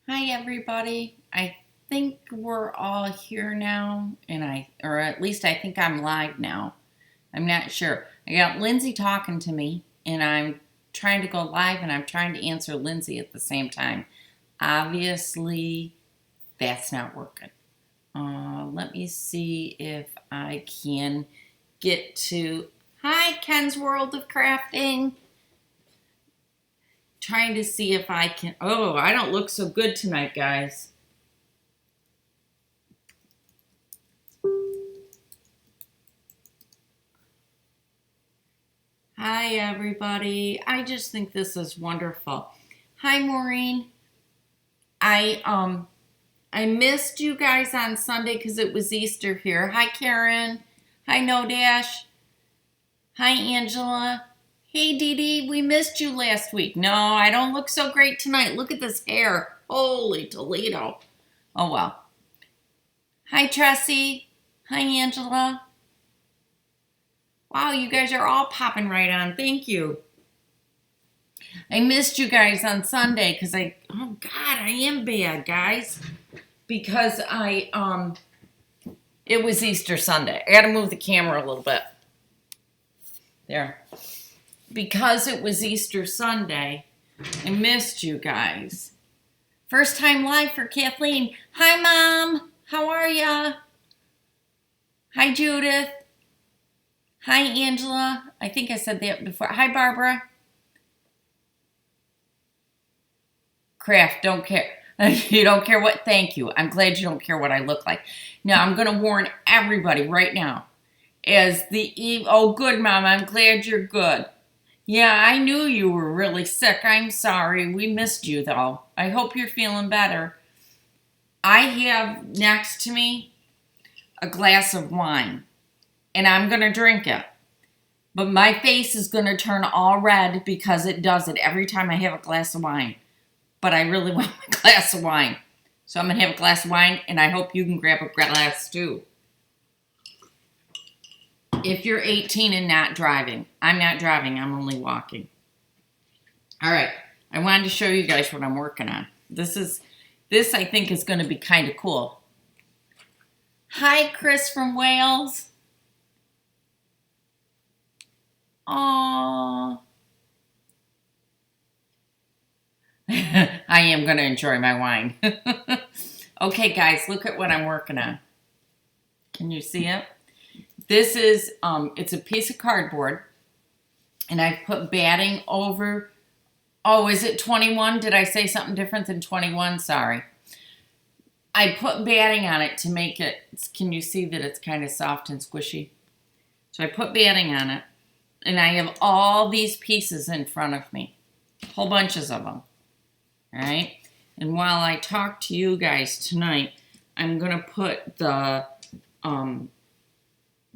Hi everybody. I think we're all here now or at least I think I'm live now. I'm not sure. I got Lindsay talking to me and I'm trying to go live and I'm trying to answer Lindsay at the same time. Obviously, that's not working. Let me see if I can get to, hi Ken's World of Crafting. Trying to see if I can, oh, I don't look so good tonight, guys. Hi, everybody. I just think this is wonderful. Hi, Maureen. I missed you guys on Sunday because it was Easter here. Hi, Karen. Hi, No Dash. Hi, Angela. Hey, Dee Dee. We missed you last week. No, I don't look so great tonight. Look at this hair. Holy Toledo. Oh, well. Hi, Tressie. Hi, Angela. Wow, you guys are all popping right on. Thank you. I missed you guys on Sunday because oh God, I am bad, guys. Because it was Easter Sunday. I got to move the camera a little bit. There. Because it was Easter Sunday, I missed you guys. First time live for Kathleen. Hi, Mom. How are ya? Hi, Judith. Hi, Angela. I think I said that before. Hi, Barbara. Craft, don't care. You don't care what? Thank you. I'm glad you don't care what I look like. Now, I'm going to warn everybody right now. Oh, good, Mom. I'm glad you're good. Yeah, I knew you were really sick. I'm sorry. We missed you, though. I hope you're feeling better. I have next to me a glass of wine, and I'm going to drink it. But my face is going to turn all red because it does it every time I have a glass of wine. But I really want a glass of wine. So I'm going to have a glass of wine, and I hope you can grab a glass too. If you're 18 and not driving. I'm not driving. I'm only walking. All right. I wanted to show you guys what I'm working on. This I think is going to be kind of cool. Hi, Chris from Wales. Aww. I am going to enjoy my wine. Okay, guys, look at what I'm working on. Can you see it? This is, it's a piece of cardboard, and I put batting over. Oh, is it 21? Did I say something different than 21? Sorry. I put batting on it to make it, can you see that it's kind of soft and squishy? So I put batting on it, and I have all these pieces in front of me, whole bunches of them. All right, and while I talk to you guys tonight, I'm going to put the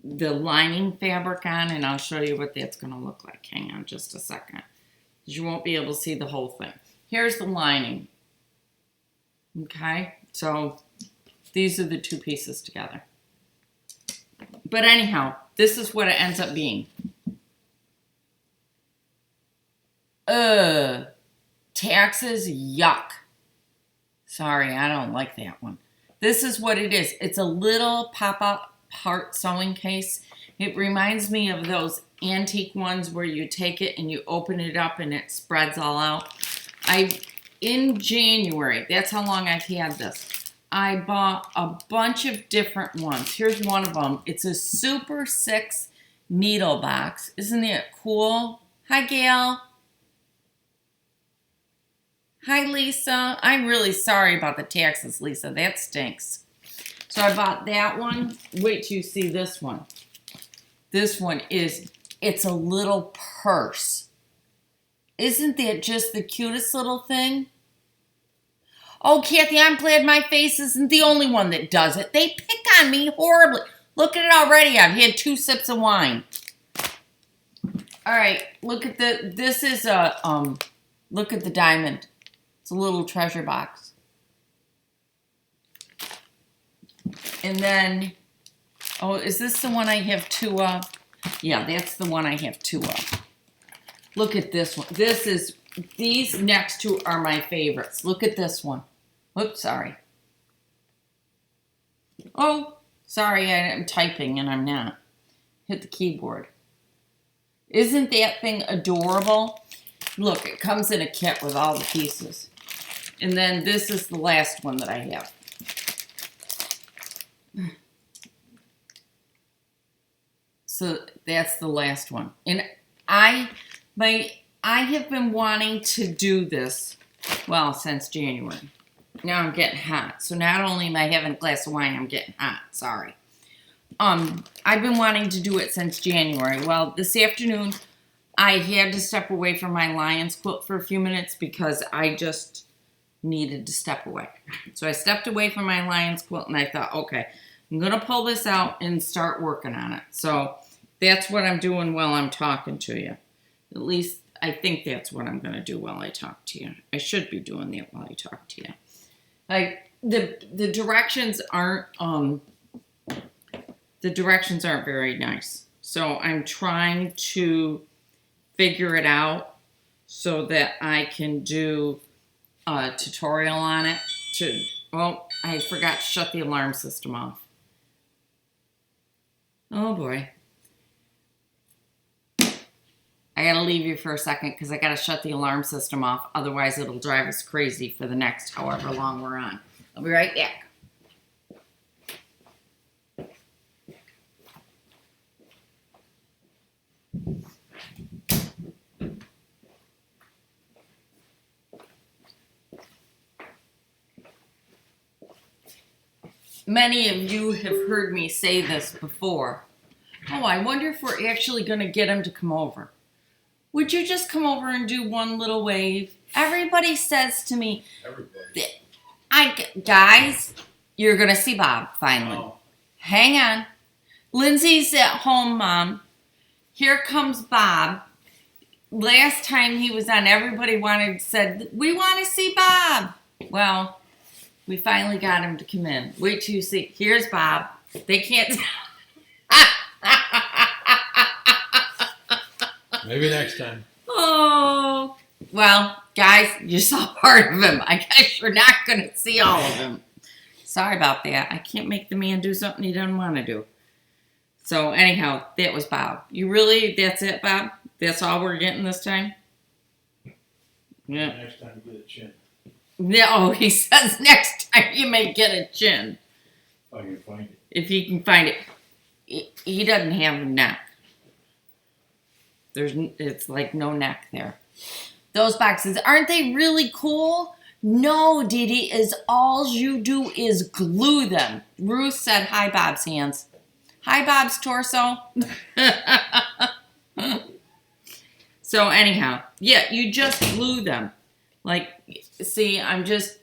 lining fabric on, and I'll show you what that's going to look like. Hang on just a second, because you won't be able to see the whole thing. Here's the lining. Okay, so these are the two pieces together. But anyhow, this is what it ends up being. Taxes, yuck. Sorry, I don't like that one. This is what it is. It's a little pop-up heart sewing case. It reminds me of those antique ones where you take it and you open it up and it spreads all out. In January, that's how long I've had this, I bought a bunch of different ones. Here's one of them. It's a Super 6 needle box. Isn't it cool? Hi, Gail. Hi, Lisa. I'm really sorry about the taxes, Lisa. That stinks. So I bought that one. Wait till you see this one. This one it's a little purse. Isn't that just the cutest little thing? Oh, Kathy, I'm glad my face isn't the only one that does it. They pick on me horribly. Look at it already. I've had 2 sips of wine. All right, look at this is look at the diamond. It's a little treasure box. And then, oh, is this the one I have 2 of? Yeah, that's the one I have 2 of. Look at this one. These next 2 are my favorites. Look at this one. Whoops, sorry. Oh, sorry, I'm typing and I'm not. Hit the keyboard. Isn't that thing adorable? Look, it comes in a kit with all the pieces. And then this is the last one that I have. So that's the last one. And I have been wanting to do this, well, since January. Now I'm getting hot. So not only am I having a glass of wine, I'm getting hot. Sorry. I've been wanting to do it since January. Well, this afternoon, I had to step away from my Lion's quilt for a few minutes because I just needed to step away. So I stepped away from my Lion's quilt and I thought, okay, I'm going to pull this out and start working on it. So that's what I'm doing while I'm talking to you. At least I think that's what I'm going to do while I talk to you. I should be doing that while I talk to you. Like the directions aren't very nice. So I'm trying to figure it out so that I can do a tutorial on it. Well, I forgot to shut the alarm system off. Oh boy. I gotta leave you for a second because I gotta shut the alarm system off. Otherwise it'll drive us crazy for the next however long we're on. I'll be right back. Many of you have heard me say this before. Oh, I wonder if we're actually going to get him to come over. Would you just come over and do one little wave? Everybody says to me, guys, you're going to see Bob finally. Oh. Hang on. Lindsay's at home, Mom. Here comes Bob. Last time he was on, everybody said, we want to see Bob. Well, we finally got him to come in. Wait till you see. Here's Bob. They can't. Maybe next time. Oh. Well, guys, you saw part of him. I guess you're not going to see all of him. Sorry about that. I can't make the man do something he doesn't want to do. So anyhow, that was Bob. That's it, Bob? That's all we're getting this time? Yeah. Next time, get a chin. No, he says next time you may get a chin. Oh, you find it. If he can find it. He doesn't have a neck. It's like no neck there. Those boxes, aren't they really cool? No, Dee is all you do is glue them. Ruth said, hi, Bob's hands. Hi, Bob's torso. So anyhow, yeah, you just glue them. Like, see,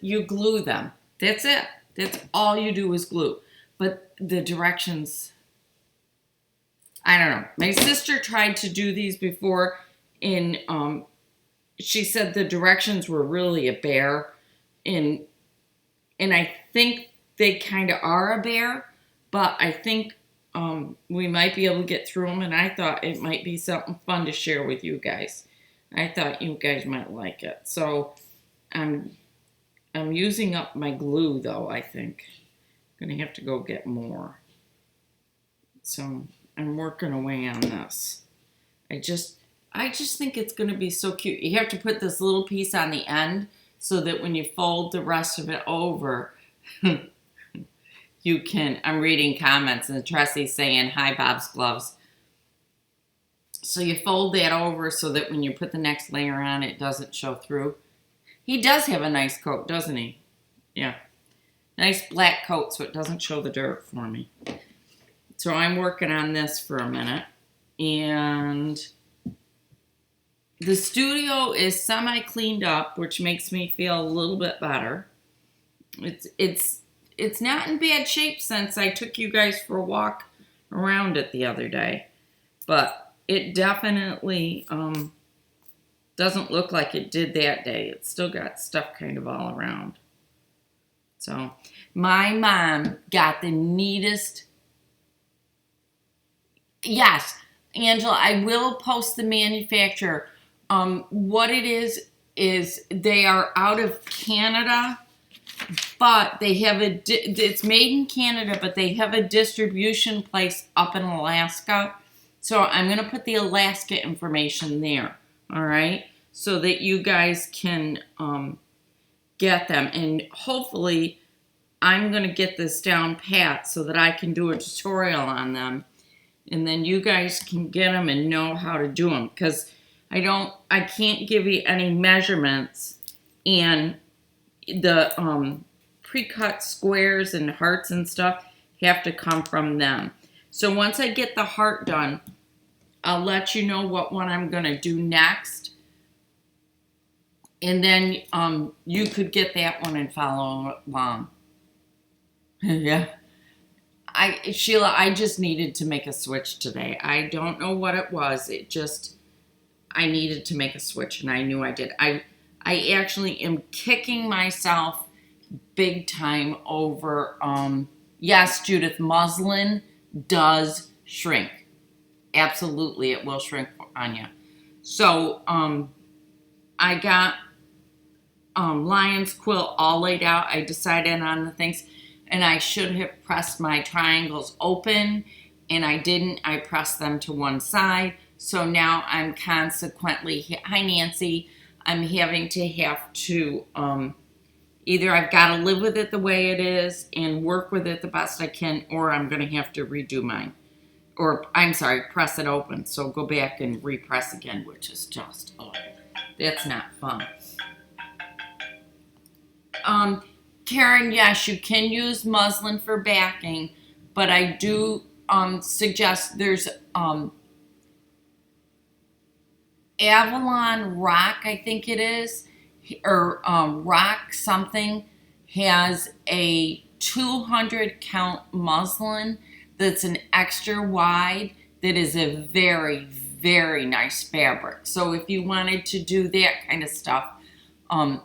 you glue them. That's it. That's all you do is glue. But the directions, I don't know. My sister tried to do these before she said the directions were really a bear. And I think they kind of are a bear, but I think we might be able to get through them. And I thought it might be something fun to share with you guys. I thought you guys might like it. So I'm using up my glue though, I think. I'm gonna have to go get more. So I'm working away on this. I just think it's gonna be so cute. You have to put this little piece on the end so that when you fold the rest of it over, you can, I'm reading comments and Tressy's saying, hi, Bob's gloves. So you fold that over so that when you put the next layer on, it doesn't show through. He does have a nice coat, doesn't he? Yeah. Nice black coat so it doesn't show the dirt for me. So I'm working on this for a minute. And the studio is semi-cleaned up, which makes me feel a little bit better. It's not in bad shape since I took you guys for a walk around it the other day. But it definitely doesn't look like it did that day. It's still got stuff kind of all around. So my mom got the neatest. Yes, Angela, I will post the manufacturer. What it is they are out of Canada, But they have it's made in Canada, but they have a distribution place up in Alaska. So I'm going to put the Alaska information there, all right? So that you guys can get them. And hopefully I'm going to get this down pat so that I can do a tutorial on them. And then you guys can get them and know how to do them. Because I can't give you any measurements. And the pre-cut squares and hearts and stuff have to come from them. So once I get the heart done, I'll let you know what one I'm going to do next. And then you could get that one and follow along. Yeah. Sheila, I just needed to make a switch today. I don't know what it was. I needed to make a switch, and I knew I did. I actually am kicking myself big time over, yes, Judith, muslin does shrink. Absolutely, it will shrink on you. So, I got Lion's quilt all laid out. I decided on the things, and I should have pressed my triangles open, and I didn't. I pressed them to one side. So now I'm consequently, hi Nancy, I'm having to either I've got to live with it the way it is and work with it the best I can, or I'm going to have to redo mine. Or, I'm sorry, press it open. So go back and repress again, which is just, that's not fun. Karen, yes, you can use muslin for backing, but I do suggest there's Avalon Rock, I think it is, or Rock something, has a 200 count muslin that's an extra wide that is a very, very nice fabric. So if you wanted to do that kind of stuff,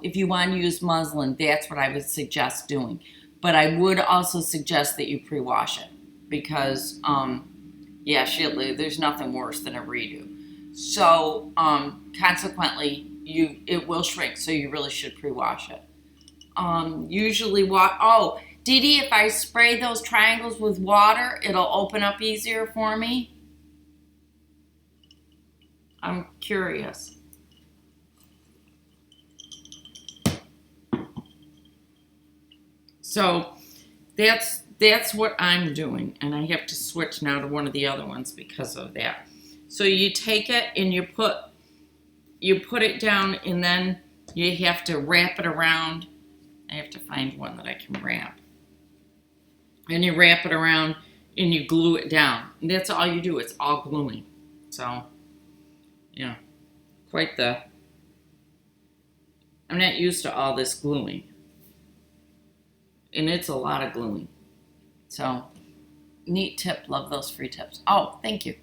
if you want to use muslin, that's what I would suggest doing. But I would also suggest that you pre-wash it because, yeah, Shitley, there's nothing worse than a redo. So, consequently, it will shrink, so you really should pre-wash it. Usually, Dee Dee, if I spray those triangles with water, it'll open up easier for me? I'm curious. So, that's what I'm doing, and I have to switch now to one of the other ones because of that. So you take it and you put it down, and then you have to wrap it around. I have to find one that I can wrap. And you wrap it around and you glue it down. And that's all you do. It's all gluing. So, yeah, I'm not used to all this gluing. And it's a lot of gluing. So, neat tip. Love those free tips. Oh, thank you.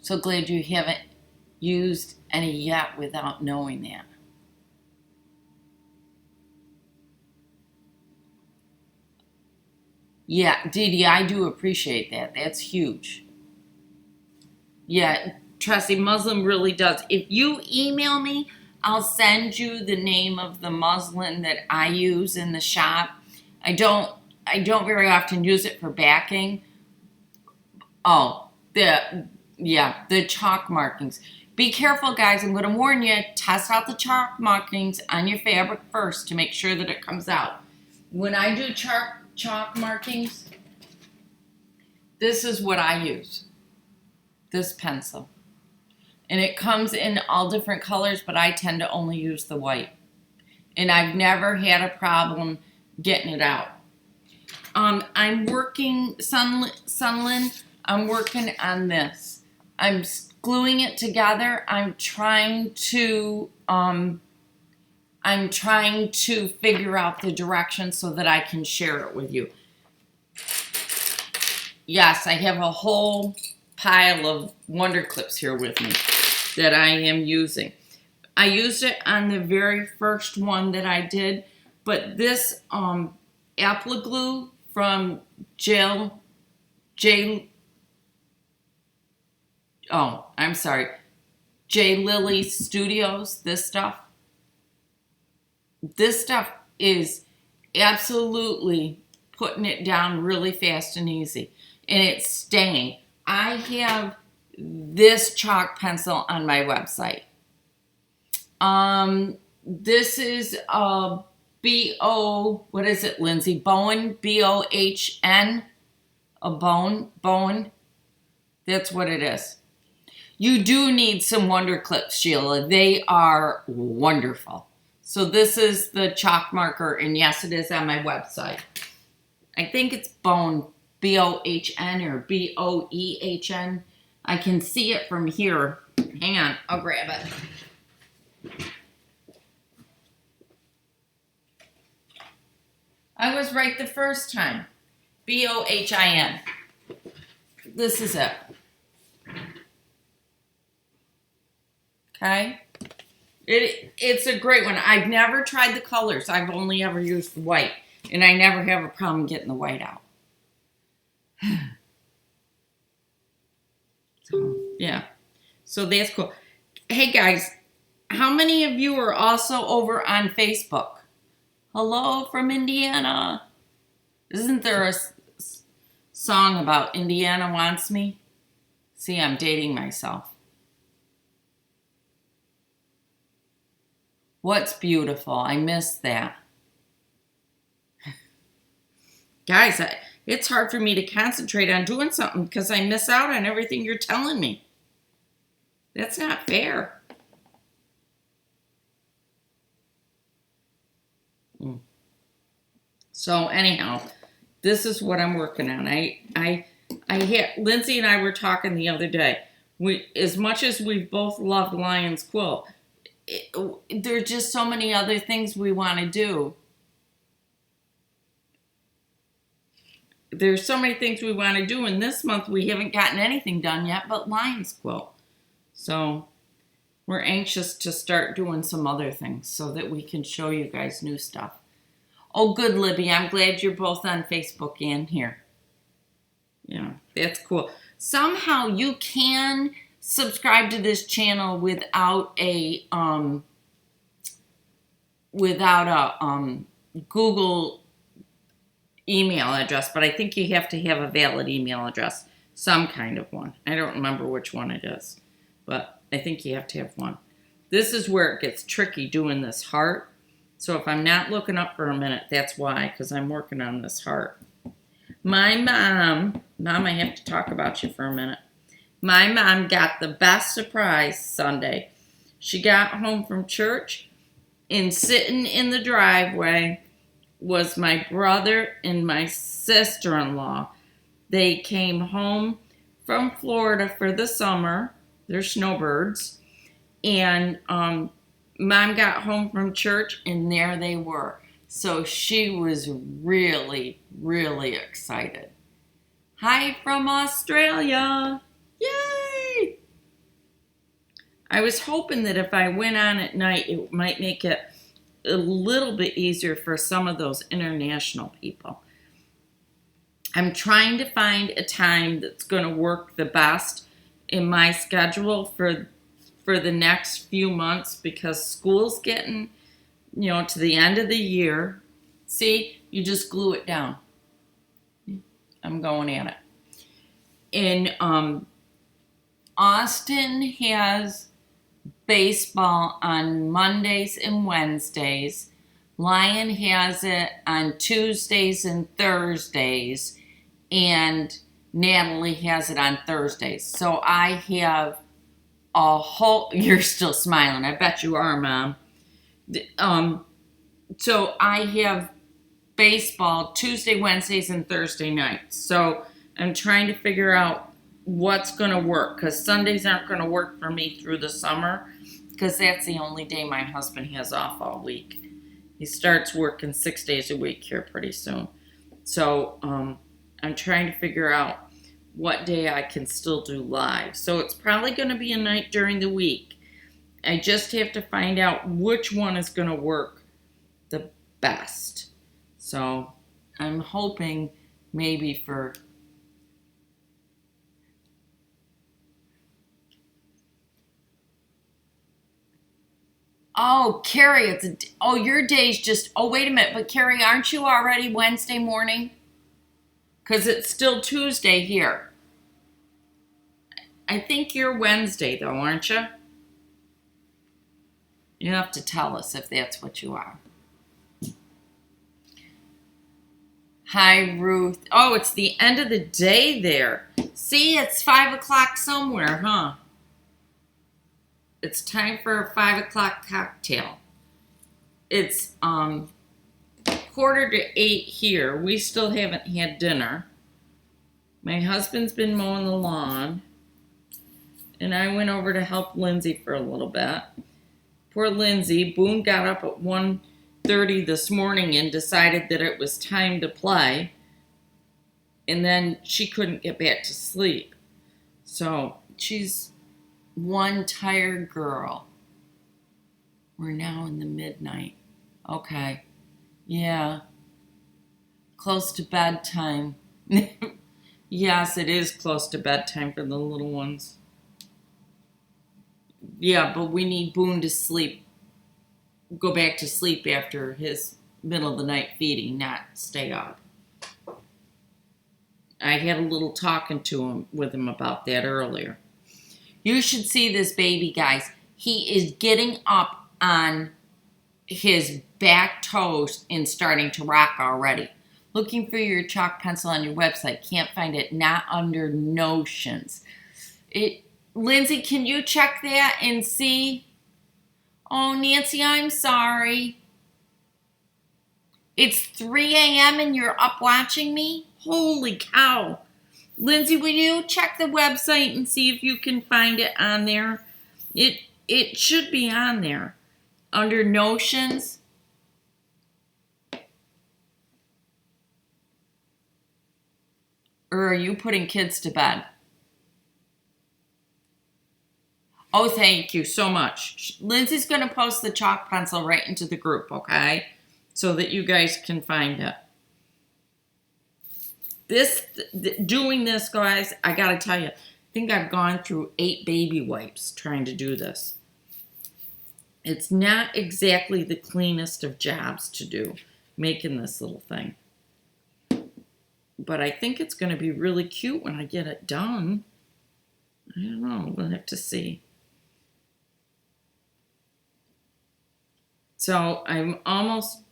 So glad you haven't used any yet without knowing that. Yeah, Dee Dee, I do appreciate that. That's huge. Yeah, Tressie, muslin really does. If you email me, I'll send you the name of the muslin that I use in the shop. I don't very often use it for backing. The chalk markings. Be careful, guys. I'm going to warn you. Test out the chalk markings on your fabric first to make sure that it comes out. When I do chalk markings, this is what I use. This pencil. And it comes in all different colors, but I tend to only use the white. And I've never had a problem getting it out. I'm working, Sunlin, I'm working on this. I'm gluing it together. I'm trying to figure out the direction so that I can share it with you. Yes, I have a whole pile of Wonder Clips here with me that I am using. I used it on the very first one that I did, but this apple glue from J Lily Studios, this stuff is absolutely putting it down really fast and easy. And it's staying. I have this chalk pencil on my website. This is a B-O, what is it, Lindsay? Bowen, B-O-H-N, a Bowen. That's what it is. You do need some Wonder Clips, Sheila. They are wonderful. So this is the chalk marker, and yes, it is on my website. I think it's Bowen, B-O-H-N or B-O-E-H-N. I can see it from here. Hang on, I'll grab it. I was right the first time. B-O-H-I-N. This is it. Okay? It's a great one. I've never tried the colors. I've only ever used the white. And I never have a problem getting the white out. So, yeah. So that's cool. Hey, guys. How many of you are also over on Facebook? Hello from Indiana. Isn't there a song about Indiana Wants Me? See, I'm dating myself. What's beautiful? I missed that. Guys, it's hard for me to concentrate on doing something because I miss out on everything you're telling me. That's not fair. So anyhow, this is what I'm working on. Lindsay and I were talking the other day. As much as we both love Lion's Quilt, there's just so many other things we want to do. There's so many things we want to do, and this month we haven't gotten anything done yet but Lion's Quilt. So we're anxious to start doing some other things so that we can show you guys new stuff. Oh, good, Libby. I'm glad you're both on Facebook and here. Yeah, that's cool. Somehow you can subscribe to this channel without a Google email address, but I think you have to have a valid email address, some kind of one. I don't remember which one it is, but I think you have to have one. This is where it gets tricky doing this heart. So if I'm not looking up for a minute, that's why, because I'm working on this heart. My Mom, I have to talk about you for a minute. My mom got the best surprise Sunday. She got home from church, and sitting in the driveway was my brother and my sister-in-law. They came home from Florida for the summer. They're snowbirds. And Mom got home from church, and there they were. So she was really, really excited. Hi from Australia. Yay! I was hoping that if I went on at night, it might make it a little bit easier for some of those international people. I'm trying to find a time that's going to work the best in my schedule for the next few months, because school's getting, to the end of the year. See, you just glue it down. I'm going at it. And Austin has baseball on Mondays and Wednesdays. Lion has it on Tuesdays and Thursdays. And Natalie has it on Thursdays. So I have a whole... You're still smiling. I bet you are, Mom. So I have baseball Tuesday, Wednesdays, and Thursday nights. So I'm trying to figure out what's going to work, because Sundays aren't going to work for me through the summer, because that's the only day my husband has off all week. He starts working 6 days a week here pretty soon. So I'm trying to figure out what day I can still do live. So it's probably going to be a night during the week. I just have to find out which one is going to work the best. So I'm hoping maybe for... Oh, Carrie, your day's just, oh, wait a minute. But Carrie, aren't you already Wednesday morning? Because it's still Tuesday here. I think you're Wednesday, though, aren't you? You have to tell us if that's what you are. Hi, Ruth. Oh, it's the end of the day there. See, it's 5 o'clock somewhere, huh? It's time for a 5 o'clock cocktail. It's 7:45 here. We still haven't had dinner. My husband's been mowing the lawn. And I went over to help Lindsay for a little bit. Poor Lindsay. Boone got up at 1:30 this morning and decided that it was time to play. And then she couldn't get back to sleep. So she's one tired girl. We're now in the midnight. Okay. Yeah. Close to bedtime. Yes, it is close to bedtime for the little ones. Yeah, but we need Boone to sleep. Go back to sleep after his middle of the night feeding, not stay up. I had a little talking with him about that earlier. You should see this baby, guys. He is getting up on his back toes and starting to rock already. Looking for your chalk pencil on your website. Can't find it. Not under Notions. Lindsay, can you check that and see? Oh, Nancy, I'm sorry. It's 3 a.m. and you're up watching me? Holy cow. Lindsay, will you check the website and see if you can find it on there? It should be on there. Under Notions. Or are you putting kids to bed? Oh, thank you so much. Lindsay's going to post the chalk pencil right into the group, okay? So that you guys can find it. Doing this, guys, I got to tell you, I think I've gone through 8 baby wipes trying to do this. It's not exactly the cleanest of jobs to do, making this little thing. But I think it's going to be really cute when I get it done. I don't know. We'll have to see. So I'm almost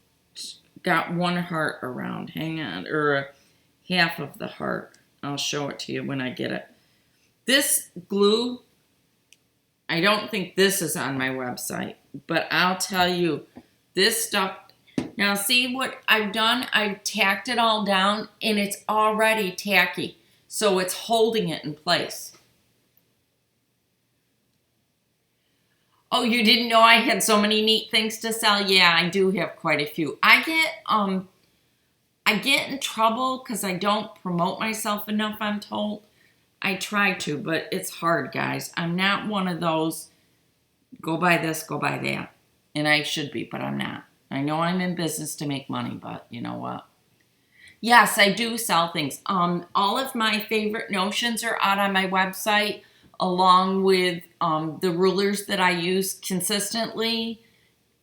got one heart around. Hang on. Or half of the heart. I'll show it to you when I get it. This glue, I don't think this is on my website. But I'll tell you, this stuff. Now see what I've done? I've tacked it all down and it's already tacky. So it's holding it in place. Oh, you didn't know I had so many neat things to sell? Yeah, I do have quite a few. I get in trouble because I don't promote myself enough, I'm told. I try to, but it's hard, guys. I'm not one of those, go buy this, go buy that. And I should be, but I'm not. I know I'm in business to make money, but you know what? Yes, I do sell things. All of my favorite notions are out on my website, along with the rulers that I use consistently.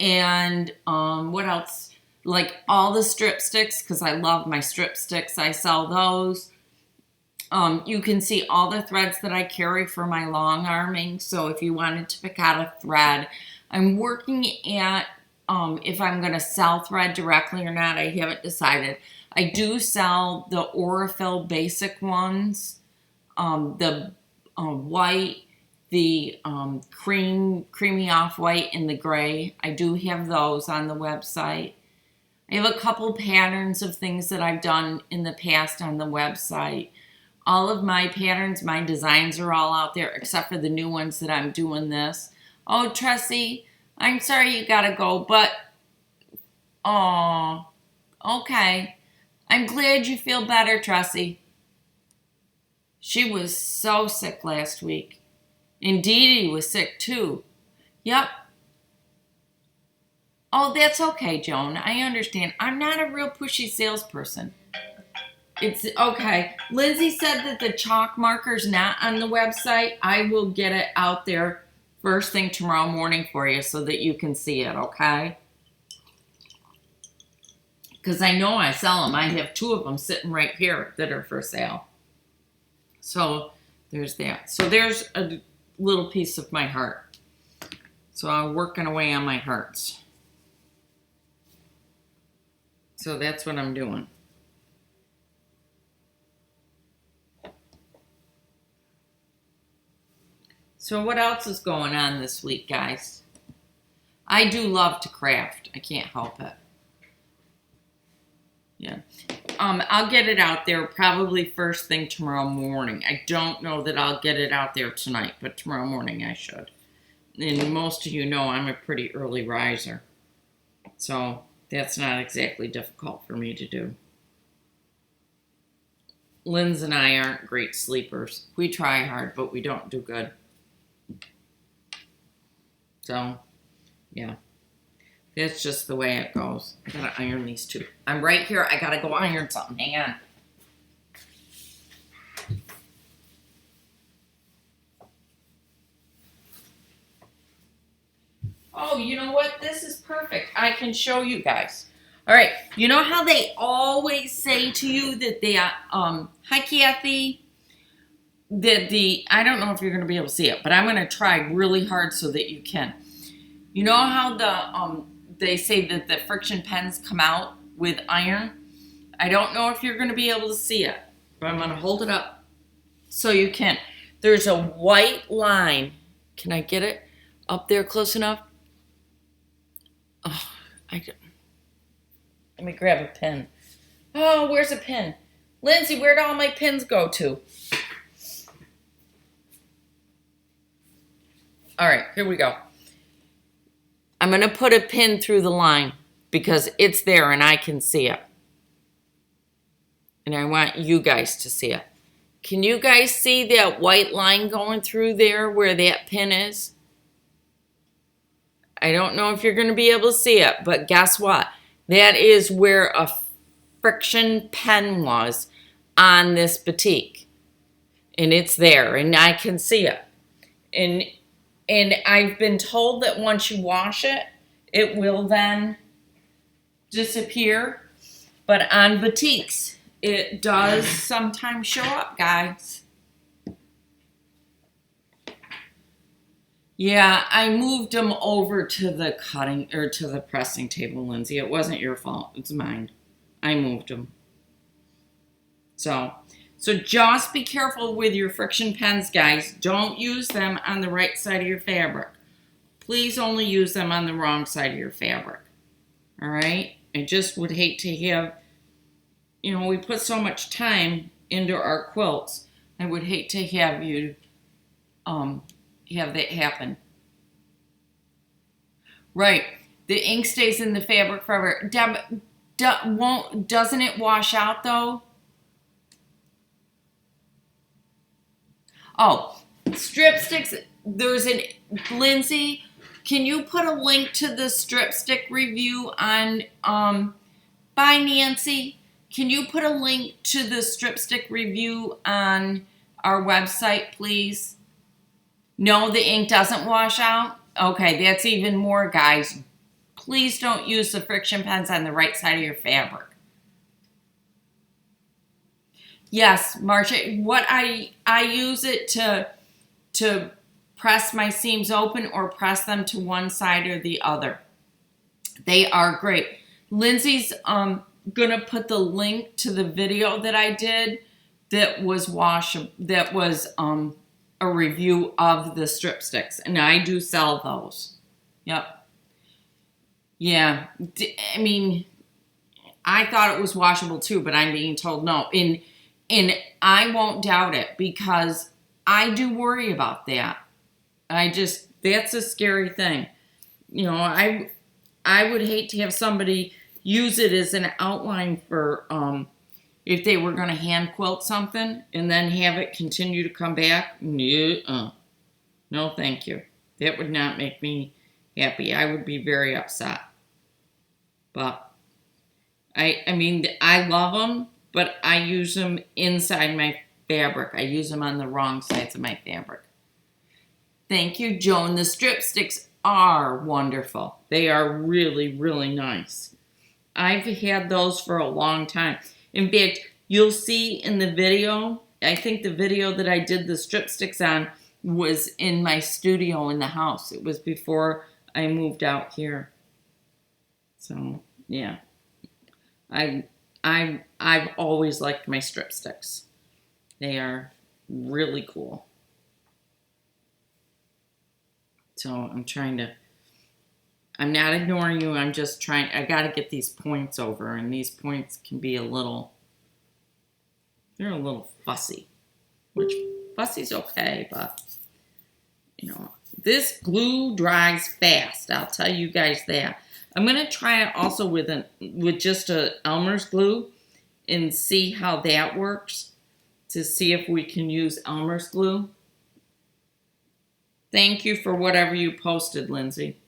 And what else? Like all the strip sticks, because I love my strip sticks. I sell those. You can see all the threads that I carry for my long arming. So if you wanted to pick out a thread, I'm working at if I'm going to sell thread directly or not. I haven't decided. I do sell the Aurifil basic ones, the white, the creamy off-white, and the gray. I do have those on the website. I have a couple patterns of things that I've done in the past on the website. All of my patterns, my designs are all out there, except for the new ones that I'm doing this. Oh, Tressie, I'm sorry you gotta go, but, oh, okay. I'm glad you feel better, Tressie. She was so sick last week. And Dee Dee was sick too. Yep. Oh, that's okay, Joan. I understand. I'm not a real pushy salesperson. It's okay. Lindsay said that the chalk marker's not on the website. I will get it out there first thing tomorrow morning for you so that you can see it, okay? Because I know I sell them. I have 2 of them sitting right here that are for sale. So there's that. So there's a little piece of my heart. So I'm working away on my hearts. So that's what I'm doing. So what else is going on this week, guys? I do love to craft. I can't help it. Yeah. I'll get it out there probably first thing tomorrow morning. I don't know that I'll get it out there tonight, but tomorrow morning I should. And most of you know I'm a pretty early riser. So that's not exactly difficult for me to do. Linz and I aren't great sleepers. We try hard, but we don't do good. So, yeah. That's just the way it goes. I gotta iron these 2. I'm right here. I gotta go iron something. Hang on. Oh, you know what? This is perfect. I can show you guys. All right. You know how they always say to you that they, hi, Kathy. I don't know if you're going to be able to see it, but I'm going to try really hard so that you can. You know how they say that the friction pens come out with iron? I don't know if you're going to be able to see it, but I'm going to hold it up so you can. There's a white line. Can I get it up there close enough? Oh, let me grab a pen. Oh, where's a pen? Lindsay, where'd all my pens go to? All right, here we go. I'm going to put a pin through the line because it's there and I can see it. And I want you guys to see it. Can you guys see that white line going through there where that pin is? I don't know if you're going to be able to see it, but guess what? That is where a friction pen was on this batik. And it's there and I can see it. And I've been told that once you wash it, it will then disappear. But on batiks, it does sometimes show up, guys. Yeah, I moved them over to the cutting or to the pressing table, Lindsay. It wasn't your fault. It's mine. I moved them. So just be careful with your friction pens, guys. Don't use them on the right side of your fabric. Please only use them on the wrong side of your fabric. All right? I just would hate to have, we put so much time into our quilts. I would hate to have you have that happen. Right. The ink stays in the fabric forever. Doesn't it wash out though? Oh, strip sticks. Lindsay, can you put a link to the strip stick review on, by Nancy? Can you put a link to the strip stick review on our website, please? No, the ink doesn't wash out? Okay, that's even more, guys. Please don't use the friction pens on the right side of your fabric. Yes, Marcia, what I use it to press my seams open or press them to one side or the other. They are great. Lindsay's gonna put the link to the video that I did that was a review of the strip sticks, and I do sell those. Yep. Yeah, I mean, I thought it was washable too, but I'm being told no. And I won't doubt it because I do worry about that. That's a scary thing. I would hate to have somebody use it as an outline for if they were going to hand quilt something and then have it continue to come back. No, thank you. That would not make me happy. I would be very upset. But I mean, I love them, but I use them inside my fabric. I use them on the wrong sides of my fabric. Thank you, Joan. The strip sticks are wonderful. They are really, really nice. I've had those for a long time. In fact, you'll see in the video, I think the video that I did the strip sticks on was in my studio in the house. It was before I moved out here. So, yeah. I've always liked my strip sticks. They are really cool. So I'm not ignoring you. I'm just trying. I got to get these points over, and these points can be they're a little fussy, which fussy's okay, but this glue dries fast. I'll tell you guys that. I'm going to try it also with just a Elmer's glue and see how that works, to see if we can use Elmer's glue. Thank you for whatever you posted, Lindsay.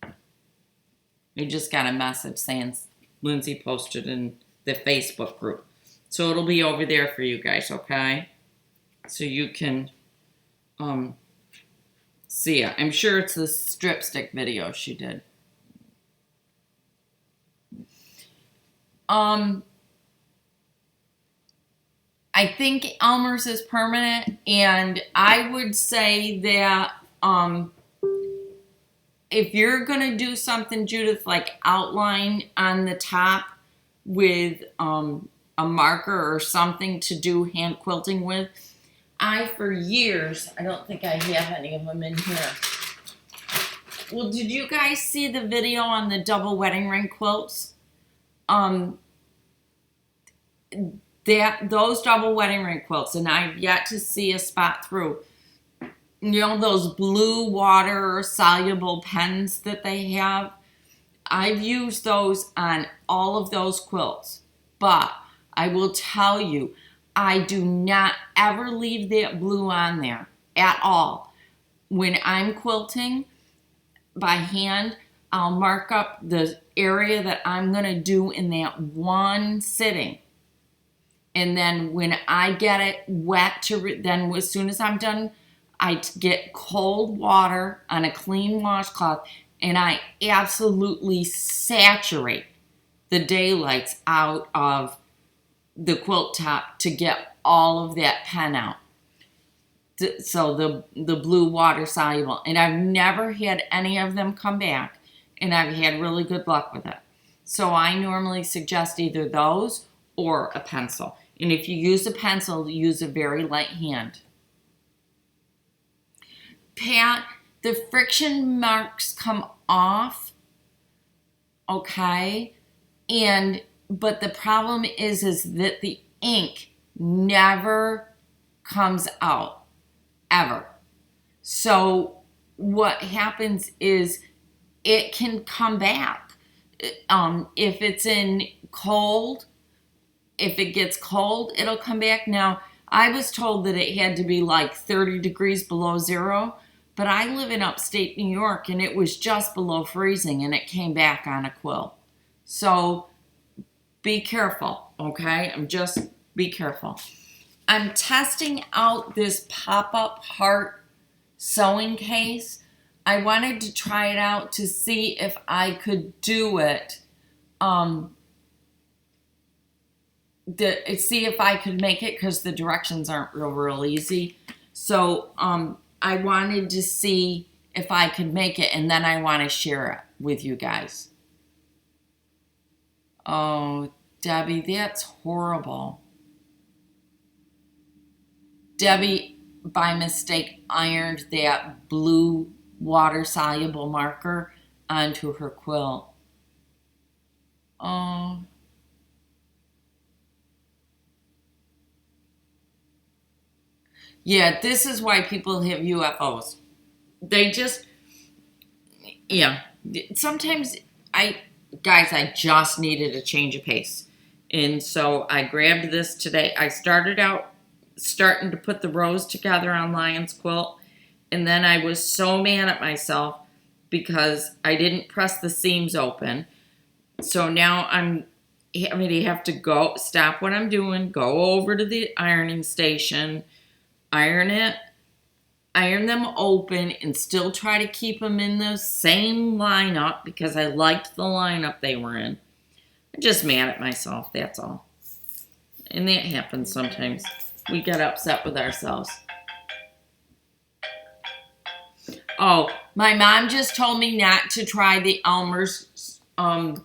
I just got a message saying Lindsay posted in the Facebook group. So it'll be over there for you guys, okay? So you can see it. I'm sure it's the strip stick video she did. I think Elmer's is permanent, and I would say that if you're going to do something, Judith, like outline on the top with a marker or something to do hand quilting with, for years, I don't think I have any of them in here. Well, did you guys see the video on the double wedding ring quilts? Those double wedding ring quilts, and I've yet to see a spot through. Those blue water soluble pens that they have? I've used those on all of those quilts, but I will tell you, I do not ever leave that blue on there at all. When I'm quilting by hand, I'll mark up the area that I'm going to do in that one sitting. And then when I get it wet, then as soon as I'm done, I get cold water on a clean washcloth, and I absolutely saturate the daylights out of the quilt top to get all of that pen out. So the blue water soluble. And I've never had any of them come back, and I've had really good luck with it. So I normally suggest either those or a pencil. And if you use a pencil, use a very light hand. Pat, the friction marks come off, okay? But the problem is that the ink never comes out, ever. So what happens is it can come back. If it's in cold, if it gets cold, it'll come back. Now, I was told that it had to be like 30 degrees below zero, but I live in upstate New York, and it was just below freezing, and it came back on a quilt. So be careful, okay? Be careful. I'm testing out this pop-up heart sewing case. I wanted to try it out to see if I could do it. See if I could make it, because the directions aren't real easy. So I wanted to see if I could make it, and then I want to share it with you guys. Oh, Debbie, that's horrible. Debbie, by mistake, ironed that blue water-soluble marker onto her quilt. Oh. Yeah, this is why people have UFOs. They just, sometimes I just needed a change of pace. And so I grabbed this today. I started out starting to put the rows together on Lion's quilt. And then I was so mad at myself because I didn't press the seams open. So now I have to stop what I'm doing, go over to the ironing station, iron it, iron them open and still try to keep them in the same lineup because I liked the lineup they were in. I'm just mad at myself, that's all. And that happens sometimes. We get upset with ourselves. Oh, my mom just told me not to try the Elmer's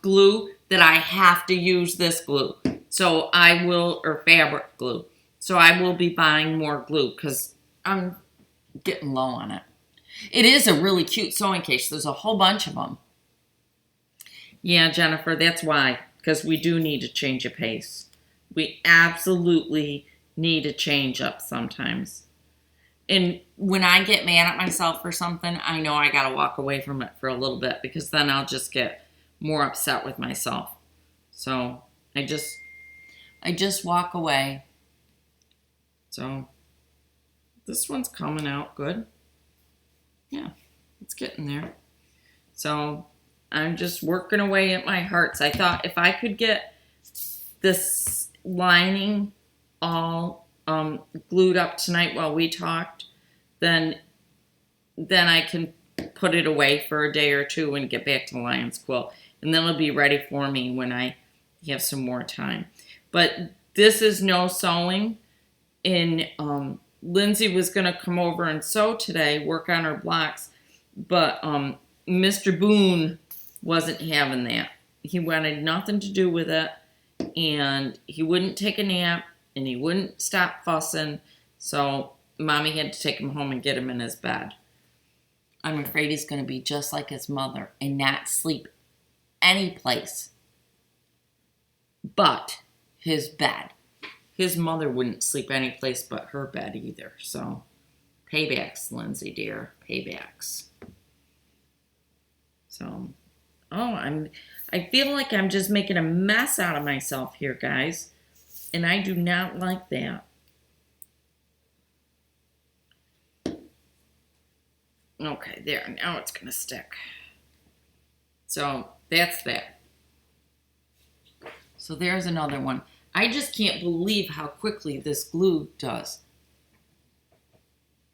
glue, that I have to use this glue. So I will, or fabric glue. So I will be buying more glue because I'm getting low on it. It is a really cute sewing case. There's a whole bunch of them. Yeah, Jennifer, that's why. Because we do need to change a pace. We absolutely need to change up sometimes. And when I get mad at myself for something, I know I got to walk away from it for a little bit because then I'll just get more upset with myself. So I just walk away. So this one's coming out good. Yeah, it's getting there. So I'm just working away at my hearts. I thought if I could get this lining all glued up tonight while we talked, then I can put it away for a day or two and get back to the Lion's Quilt. And then it'll be ready for me when I have some more time. But this is no sewing. And Lindsay was going to come over and sew today, work on her blocks. But Mr. Boone wasn't having that. He wanted nothing to do with it. And he wouldn't take a nap. And he wouldn't stop fussing. So Mommy had to take him home and get him in his bed. I'm afraid he's going to be just like his mother and not sleep any place but his bed. His mother wouldn't sleep any place but her bed either. So paybacks, Lindsay dear, paybacks. So, I feel like I'm just making a mess out of myself here, guys. And I do not like that. Okay, there. Now it's going to stick. So, that's that. So, there's another one. I just can't believe how quickly this glue does.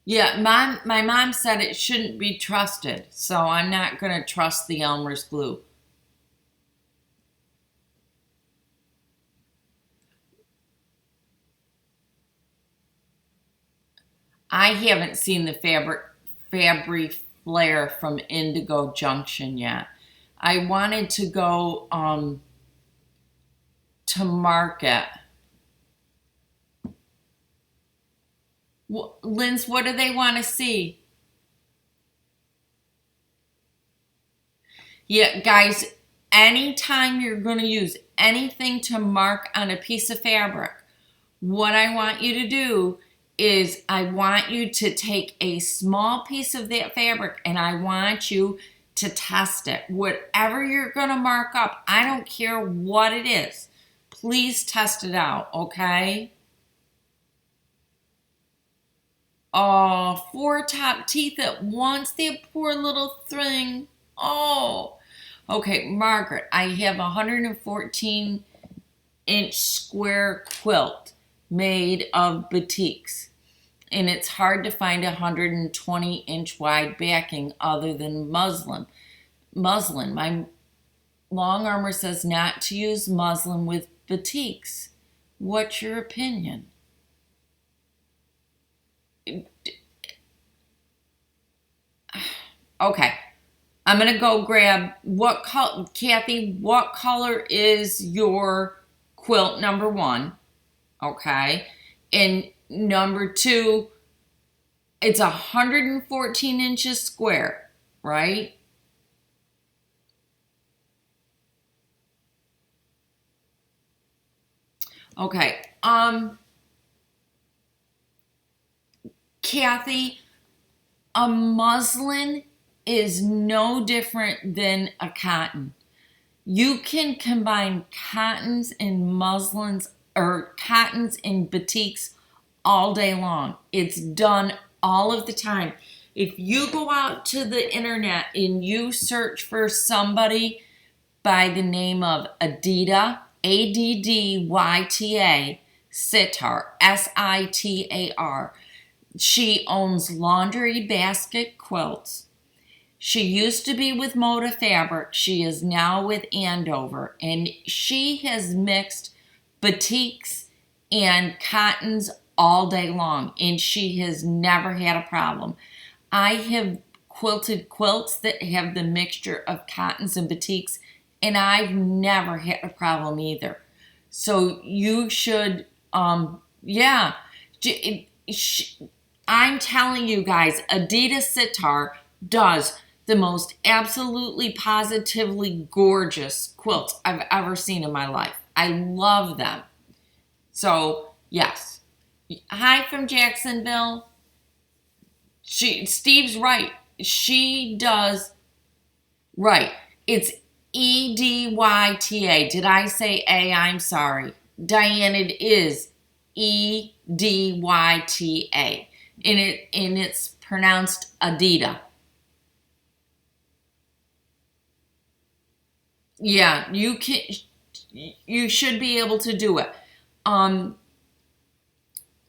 Yeah, my mom said it shouldn't be trusted. So, I'm not going to trust the Elmer's glue. I haven't seen the Fabry Flare from Indigo Junction yet. I wanted to go to market. Linz, what do they want to see? Yeah, guys, anytime you're going to use anything to mark on a piece of fabric, what I want you to do is I want you to take a small piece of that fabric and I want you to test it. Whatever you're going to mark up, I don't care what it is. Please test it out, okay? Oh, 4 top teeth at once. That poor little thing. Oh. Okay, Margaret, I have a 114-inch square quilt made of batiks. And it's hard to find a 120-inch wide backing other than muslin. My long armor says not to use muslin with batiks. What's your opinion? Okay. I'm going to go grab Kathy, what color is your quilt number 1? Okay. And number 2, it's 114 inches square, right? Okay. Kathy, a muslin is no different than a cotton. You can combine cottons and muslins or cottons and batiks all day long. It's done all of the time. If you go out to the internet and you search for somebody by the name of Addyta, Adddyta, Sitar, Sitar, She owns Laundry Basket Quilts. She used to be with Moda Fabric. She is now with Andover. And she has mixed batiks and cottons all day long. And she has never had a problem. I have quilted quilts that have the mixture of cottons and batiks, and I've never had a problem either. So you should, yeah. I'm telling you guys, Adidas Sitar does the most absolutely positively gorgeous quilts I've ever seen in my life. I love them. So, yes. Hi from Jacksonville. Steve's right. She does right. It's EDYTA. Did I say A? I'm sorry. Diane, it is EDYTA. And it's pronounced Adida. Yeah, you should be able to do it.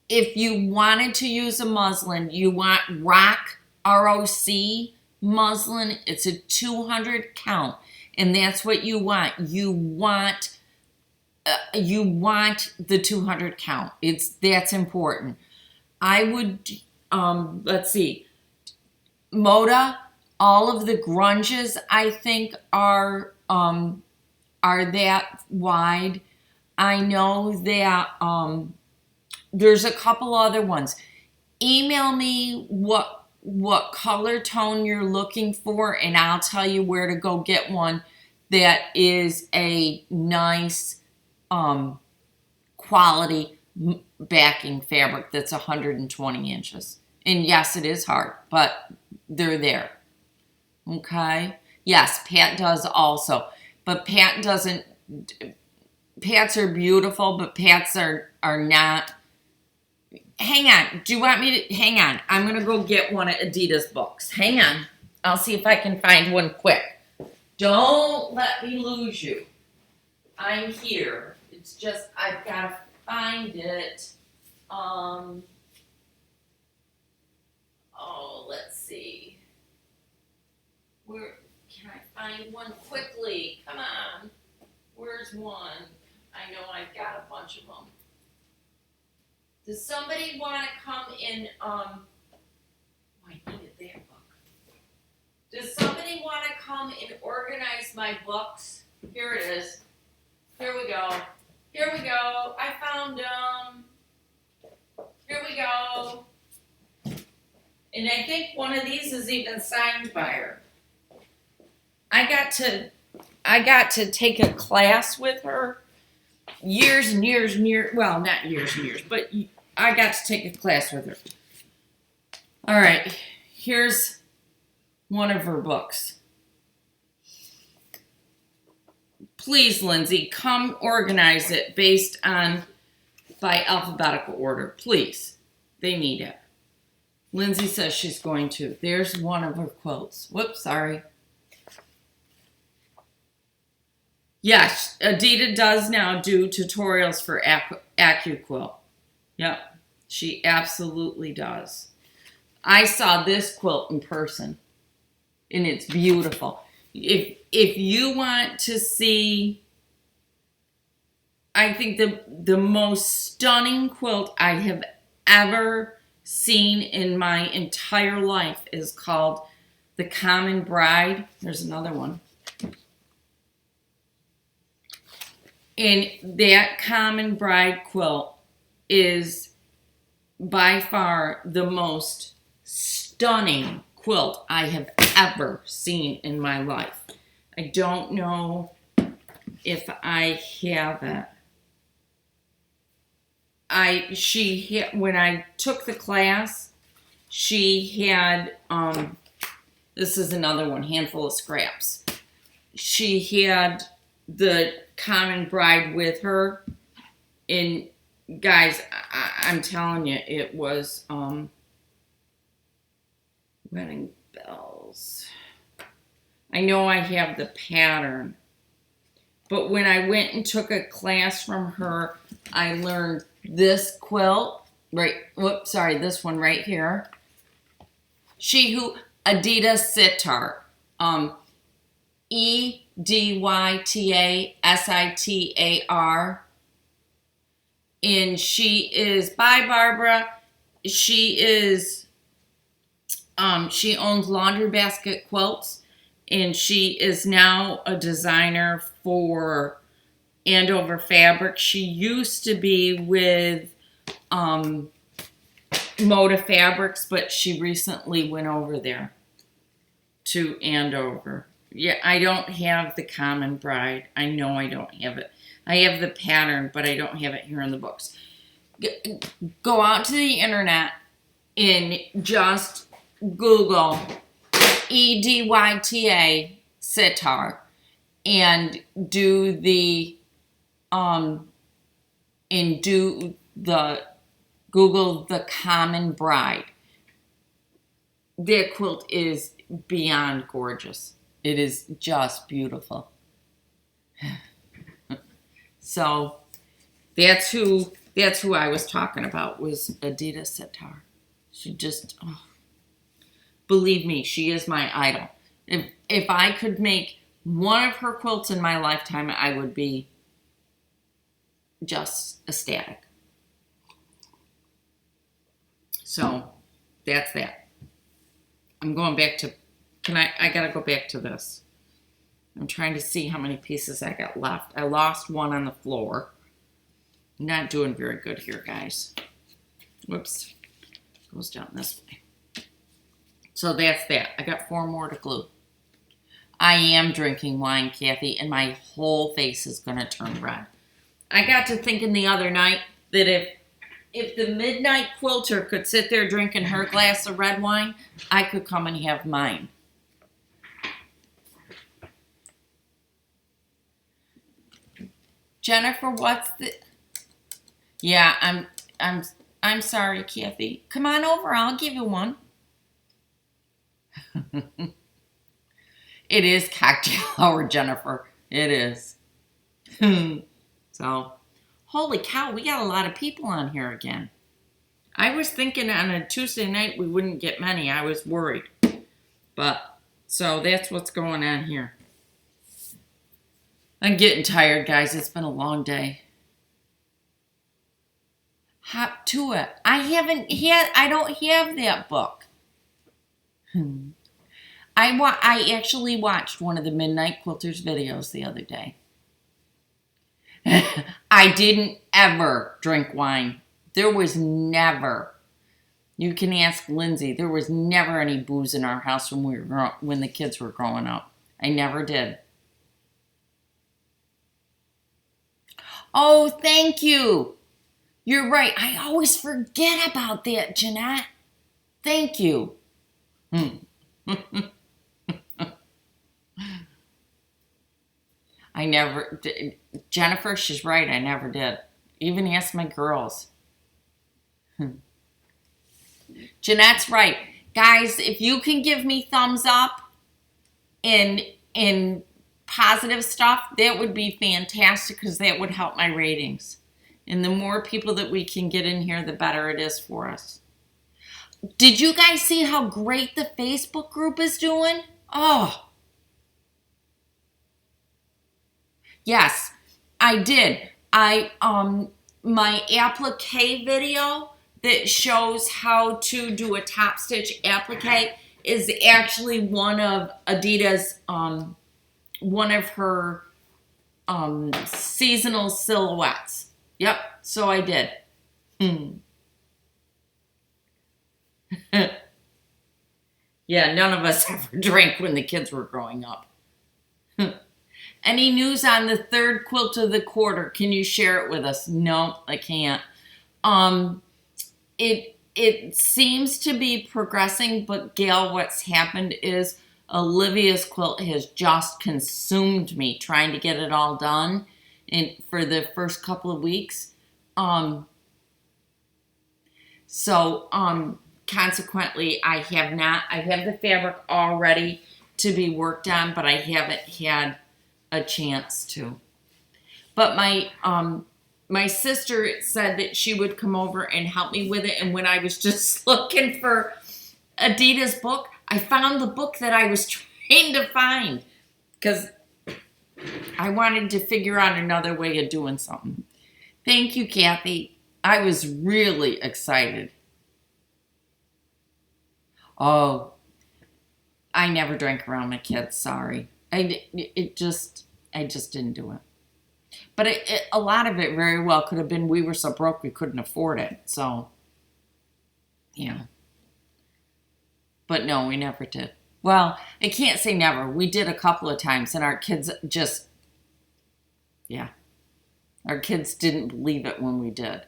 If you wanted to use a muslin, you want ROC muslin. It's a 200 count, and that's what you want. You want the 200 count. That's important. I would let's see. Moda, all of the grunges I think are that wide. I know that there's a couple other ones. Email me what color tone you're looking for, and I'll tell you where to go get one that is a nice quality backing fabric that's 120 inches. And yes, it is hard, but they're there. Okay? Yes, Pat does also. But Pat doesn't... Pats are beautiful, but Pats are not... Hang on. Do you want me to... Hang on. I'm going to go get one of Adidas books. Hang on. I'll see if I can find one quick. Don't let me lose you. I'm here. It's just I've got to find it. Oh, let's see. Where can I find one quickly? Come on. Where's one? I know I've got a bunch of them. Does somebody want to come in? I needed that book. Does somebody want to come and organize my books? Here it is. Here we go. Here we go. I found them. Here we go. And I think one of these is even signed by her. I got to take a class with her years and years and years. Well, not years and years, but I got to take a class with her. All right, here's one of her books. Please, Lindsay, come organize it based on by alphabetical order. Please, they need it. Lindsay says she's going to. There's one of her quilts. Whoops, sorry. Yes, Adidas does now do tutorials for AccuQuilt. Yep, she absolutely does. I saw this quilt in person, and it's beautiful. If you want to see, I think the most stunning quilt I have ever seen in my entire life is called The Common Bride. There's another one. And that Common Bride quilt is by far the most stunning quilt I have ever seen in my life. I don't know if I have it. When I took the class, she had, this is another one, Handful of Scraps. She had the Common Bride with her, and guys, I'm telling you, it was Wedding Bells. I know I have the pattern, but when I went and took a class from her, I learned this quilt, right, whoops, sorry, this one right here. She Who, Adidas Sitar. EDYTASITAR. And she is by Barbara. She is, she owns Laundry Basket Quilts, and she is now a designer for Andover Fabric. She used to be with Moda Fabrics, but she recently went over there to Andover. Yeah, I don't have the Common Bride. I know I don't have it. I have the pattern, but I don't have it here in the books. Go out to the internet and just Google EDYTA sitar and do the Google the Common Bride. Their quilt is beyond gorgeous. It is just beautiful. So that's who I was talking about, was Adidas Sitar. She just, believe me, she is my idol. If I could make one of her quilts in my lifetime, I would be just ecstatic. So that's that. I'm going back to, I gotta go back to this. I'm trying to see how many pieces I got left. I lost one on the floor. Not doing very good here, guys. Whoops. Goes down this way. So that's that. I got 4 more to glue. I am drinking wine, Kathy, and my whole face is going to turn red. I got to thinking the other night that if the midnight quilter could sit there drinking her glass of red wine, I could come and have mine. Jennifer, what's the... Yeah, I'm sorry, Kathy. Come on over, I'll give you one. It is cocktail hour, Jennifer. It is. So, holy cow, we got a lot of people on here again. I was thinking on a Tuesday night we wouldn't get many. I was worried. But, so that's what's going on here. I'm getting tired, guys. It's been a long day. Hop to it. I don't have that book. I actually watched one of the Midnight Quilters videos the other day. I didn't ever drink wine. There was never. You can ask Lindsay. There was never any booze in our house when the kids were growing up. I never did. Oh, thank you. You're right. I always forget about that, Jeanette. Thank you. I never did. Jennifer, she's right. I never did. Even ask my girls. Jeanette's right. Guys, if you can give me thumbs up in positive stuff, that would be fantastic, because that would help my ratings. And the more people that we can get in here, the better it is for us. Did you guys see how great the Facebook group is doing? Oh. Yes, I did. My applique video that shows how to do a top stitch applique is actually one of Adida's, one of her seasonal silhouettes. Yep, so I did. Yeah, none of us ever drank when the kids were growing up. Any news on the 3rd quilt of the quarter? Can you share it with us? No, I can't. It seems to be progressing, but Gail, what's happened is Olivia's quilt has just consumed me trying to get it all done for the first couple of weeks. Consequently, I have the fabric all ready to be worked on, but I haven't had a chance to. But my my sister said that she would come over and help me with it. And when I was just looking for Adida's book, I found the book that I was trying to find because I wanted to figure out another way of doing something. Thank you, Kathy. I was really excited. Oh, I never drank around my kids. Sorry. I just didn't do it. But a lot of it very well could have been we were so broke we couldn't afford it. So, yeah. But no, we never did. Well, I can't say never. We did a couple of times, and our kids just, yeah. Our kids didn't believe it when we did.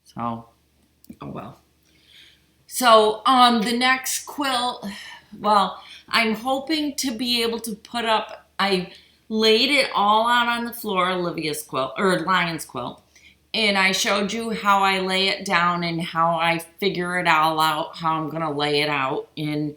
So, oh well. So, the next quilt, well, I'm hoping to be able to put up, I laid it all out on the floor, Olivia's quilt, or Lion's quilt, and I showed you how I lay it down and how I figure it all out, how I'm going to lay it out in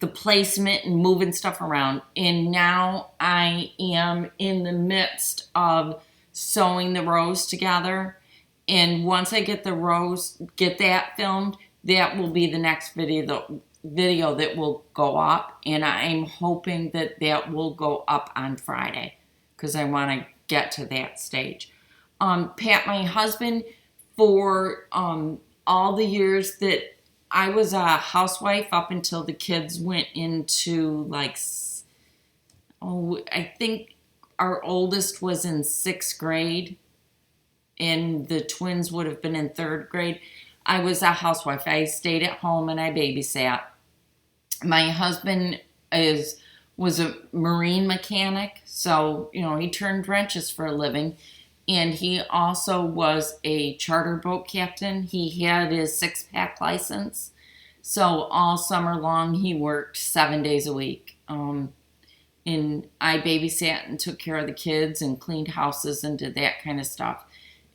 the placement and moving stuff around. And now I am in the midst of sewing the rows together. And once I get the rows, get that filmed, that will be the next video that will go up. And I'm hoping that that will go up on Friday because I want to get to that stage. Pat, my husband, for all the years that I was a housewife up until the kids went into I think our oldest was in 6th grade and the twins would have been in 3rd grade. I was a housewife. I stayed at home and I babysat. My husband was a marine mechanic, so he turned wrenches for a living, and he also was a charter boat captain. He had his 6-pack license, so all summer long he worked 7 days a week. And I babysat and took care of the kids and cleaned houses and did that kind of stuff.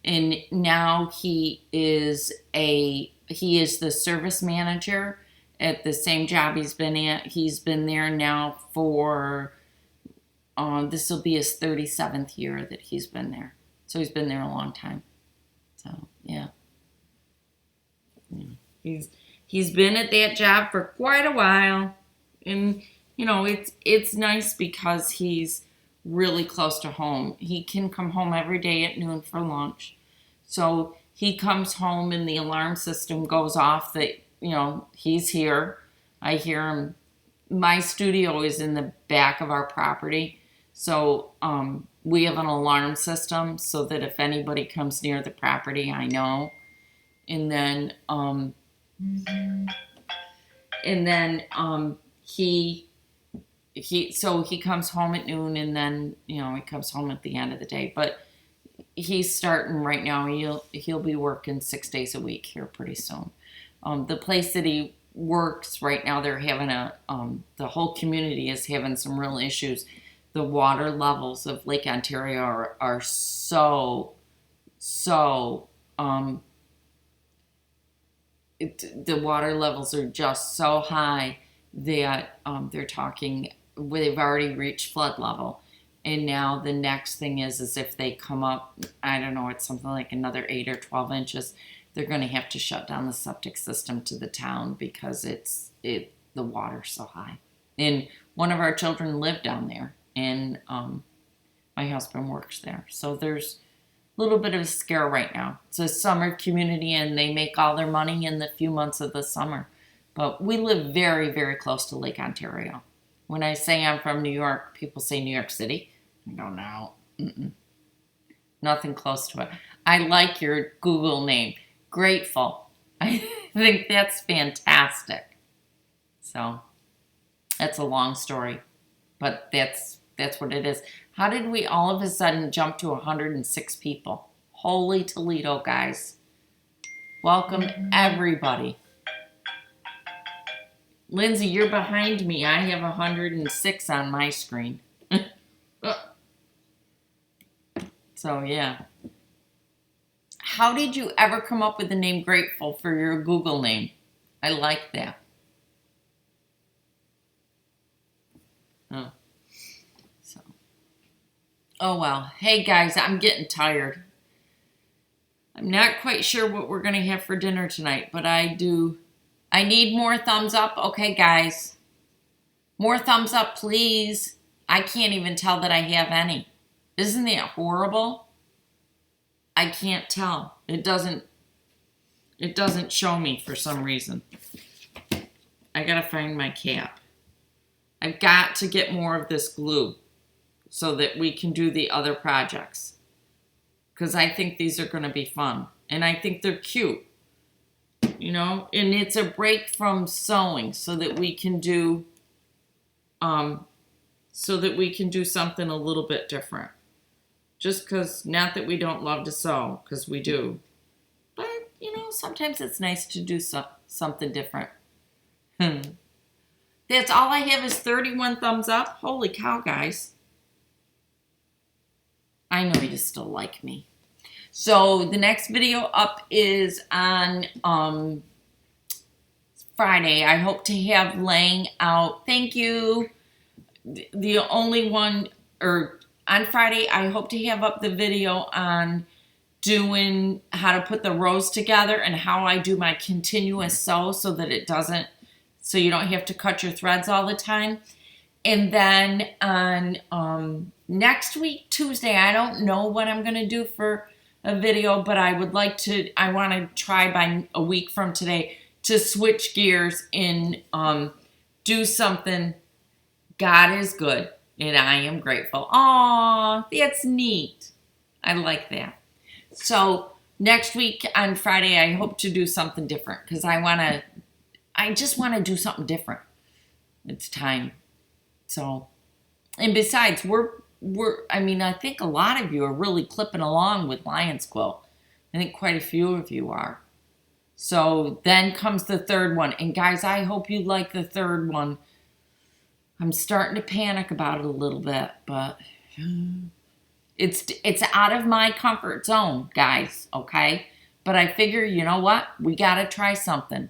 And now he is the service manager at the same job he's been at. He's been there now for, this will be his 37th year that he's been there. So he's been there a long time. So, yeah. He's been at that job for quite a while. And, it's nice because he's really close to home. He can come home every day at noon for lunch. So he comes home and the alarm system goes off that, he's here. I hear him. My studio is in the back of our property. So we have an alarm system so that if anybody comes near the property, I know. And then he comes home at noon, and then he comes home at the end of the day. But he's starting right now. He'll be working 6 days a week here pretty soon. The place that he works right now, they're having the whole community is having some real issues. The water levels of Lake Ontario are so the water levels are just so high that they're talking, they've already reached flood level. And now the next thing is if they come up, I don't know, it's something like another 8 or 12 inches, they're going to have to shut down the septic system to the town because the water's so high. And one of our children lived down there, and my husband works there. So there's a little bit of a scare right now. It's a summer community, and they make all their money in the few months of the summer. But we live very, very close to Lake Ontario. When I say I'm from New York, people say New York City. I go, no. Nothing close to it. I like your Google name, Grateful. I think that's fantastic. So that's a long story, but that's what it is. How did we all of a sudden jump to 106 people? Holy Toledo, guys. Welcome, everybody. Lindsay, you're behind me. I have 106 on my screen. So, yeah. How did you ever come up with the name Grateful for your Google name? I like that. Oh. So. Oh, well. Hey, guys, I'm getting tired. I'm not quite sure what we're going to have for dinner tonight, but I need more thumbs up. Okay, guys. More thumbs up, please. I can't even tell that I have any. Isn't that horrible? I can't tell. It doesn't show me for some reason. I gotta find my cap. I've got to get more of this glue so that we can do the other projects. Because I think these are going to be fun. And I think they're cute. You know? And it's a break from sewing so that we can do something a little bit different. Just because, not that we don't love to sew, because we do. But, you know, sometimes it's nice to do something different. That's all I have is 31 thumbs up. Holy cow, guys. I know you still like me. So the next video up is on Friday. I hope to have laying out. Thank you. The only one, or on Friday, I hope to have up the video on doing how to put the rows together and how I do my continuous sew so that it doesn't, so you don't have to cut your threads all the time. And then on next week, Tuesday, I don't know what I'm going to do for a video, but I want to try by a week from today to switch gears and do something. God is good, and I am grateful. Aw, that's neat. I like that. So next week on Friday, I hope to do something different because I just want to do something different. It's time. So, and besides, I think a lot of you are really clipping along with Lion's Quilt. I think quite a few of you are. So then comes the third one. And guys, I hope you like the third one. I'm starting to panic about it a little bit, but it's out of my comfort zone, guys, okay? But I figure, you know what? We got to try something.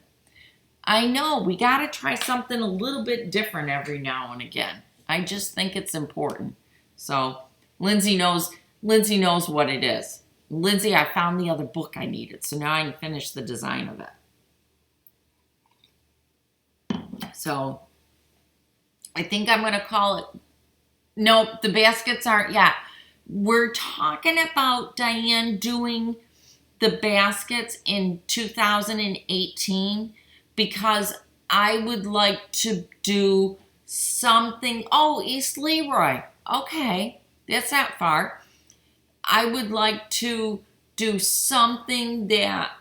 I know, we got to try something a little bit different every now and again. I just think it's important. So, Lindsay knows what it is. Lindsay, I found the other book I needed, so now I can finish the design of it. So, I think I'm going to call it, nope, the baskets aren't yet. We're talking about Diane doing the baskets in 2018 because I would like to do something. Oh, East Leroy. Okay, that's not far. I would like to do something that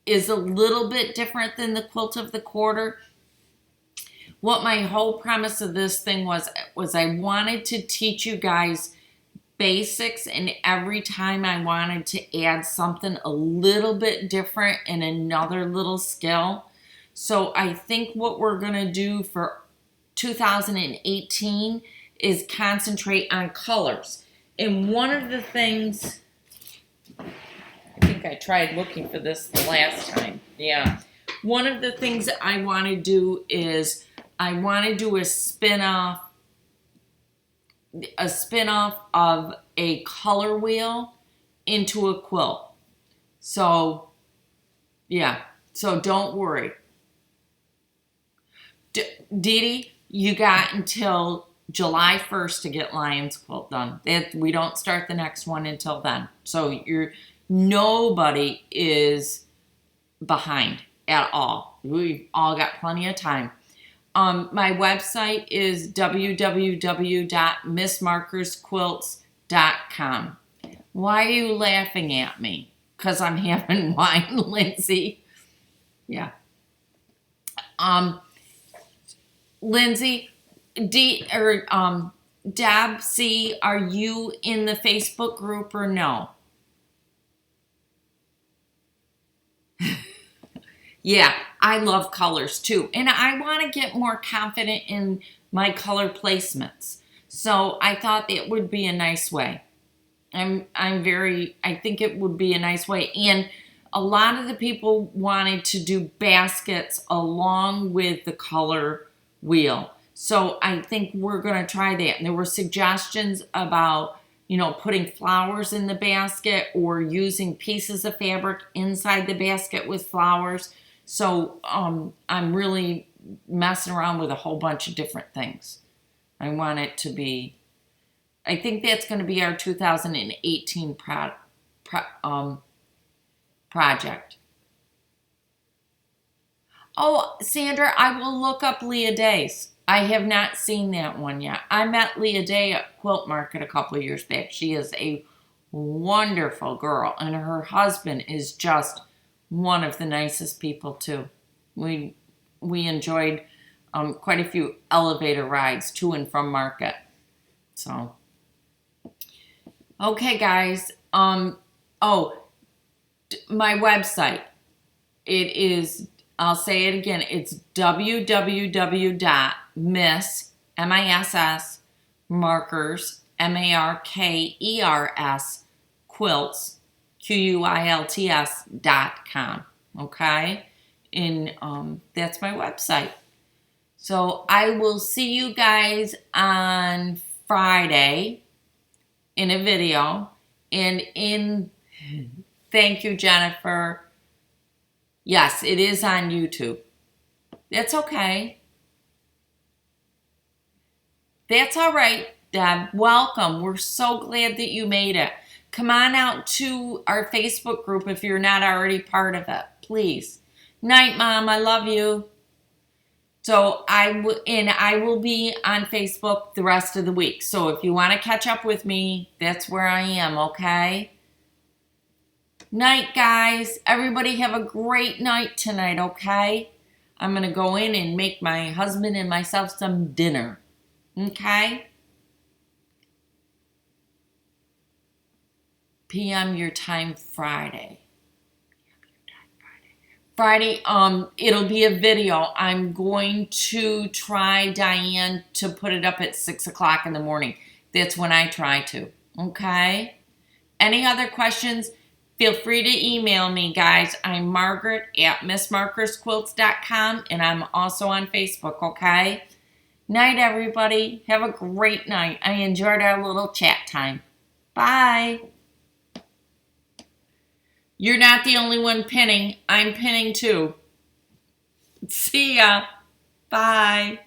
is a little bit different than the Quilt of the Quarter. What my whole premise of this thing was I wanted to teach you guys basics, and every time I wanted to add something a little bit different and another little skill. So I think what we're going to do for 2018 is concentrate on colors. And one of the things, I think I tried looking for this the last time. Yeah. One of the things that I want to do is I want to do a spin-off of a color wheel into a quilt. So, yeah. So don't worry. Dee Dee, you got until July 1st to get Lion's Quilt done. We don't start the next one until then. So nobody is behind at all. We've all got plenty of time. My website is www.missmarkersquilts.com. Why are you laughing at me? Because I'm having wine, Lindsay. Yeah. Lindsay, Deb C, are you in the Facebook group or no? Yeah, I love colors too. And I want to get more confident in my color placements. So I thought it would be a nice way. I think it would be a nice way. And a lot of the people wanted to do baskets along with the color wheel. So I think we're going to try that. And there were suggestions about you know, putting flowers in the basket or using pieces of fabric inside the basket with flowers. So I'm really messing around with a whole bunch of different things. I want it to be, I think that's going to be our 2018 project. Oh, Sandra, I will look up Leah Day's. I have not seen that one yet. I met Leah Day at Quilt Market a couple of years back. She is a wonderful girl, and her husband is just one of the nicest people too. We enjoyed quite a few elevator rides to and from market. So, okay, guys. Oh, my website. It is. I'll say it again. It's www.miss markers quilts quilts.com. Okay, and that's my website. So I will see you guys on Friday in a video. Thank you, Jennifer. Yes, it is on YouTube. That's okay. That's all right, Deb. Welcome. We're so glad that you made it. Come on out to our Facebook group if you're not already part of it, please. Night, Mom. I love you. So I will be on Facebook the rest of the week. So if you want to catch up with me, that's where I am, okay? Night, guys. Everybody have a great night tonight, okay? I'm going to go in and make my husband and myself some dinner, okay? PM your time Friday. Friday, it'll be a video. I'm going to try, Diane, to put it up at 6 o'clock in the morning. That's when I try to, okay? Any other questions? Feel free to email me, guys. I'm Margaret at missmarkersquilts.com, and I'm also on Facebook, okay? Night, everybody. Have a great night. I enjoyed our little chat time. Bye. You're not the only one pinning. I'm pinning too. See ya. Bye.